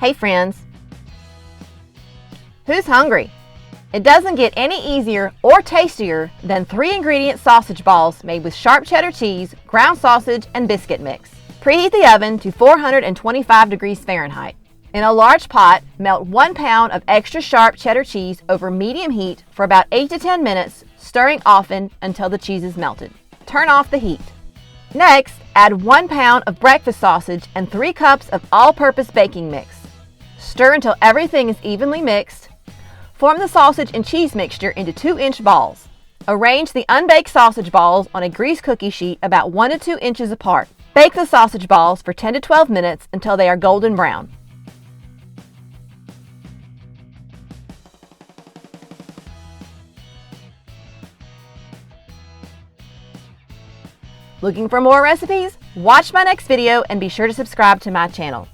Hey friends! Who's hungry? It doesn't get any easier or tastier than 3-ingredient sausage balls made with sharp cheddar cheese, ground sausage, and biscuit mix. Preheat the oven to 425 degrees Fahrenheit. In a large pot, melt 1 pound of extra sharp cheddar cheese over medium heat for about 8 to 10 minutes, stirring often until the cheese is melted. Turn off the heat. Next, add 1 pound of breakfast sausage and 3 cups of all-purpose baking mix. Stir until everything is evenly mixed. Form the sausage and cheese mixture into 2-inch balls. Arrange the unbaked sausage balls on a greased cookie sheet about 1 to 2 inches apart. Bake the sausage balls for 10 to 12 minutes until they are golden brown. Looking for more recipes? Watch my next video and be sure to subscribe to my channel.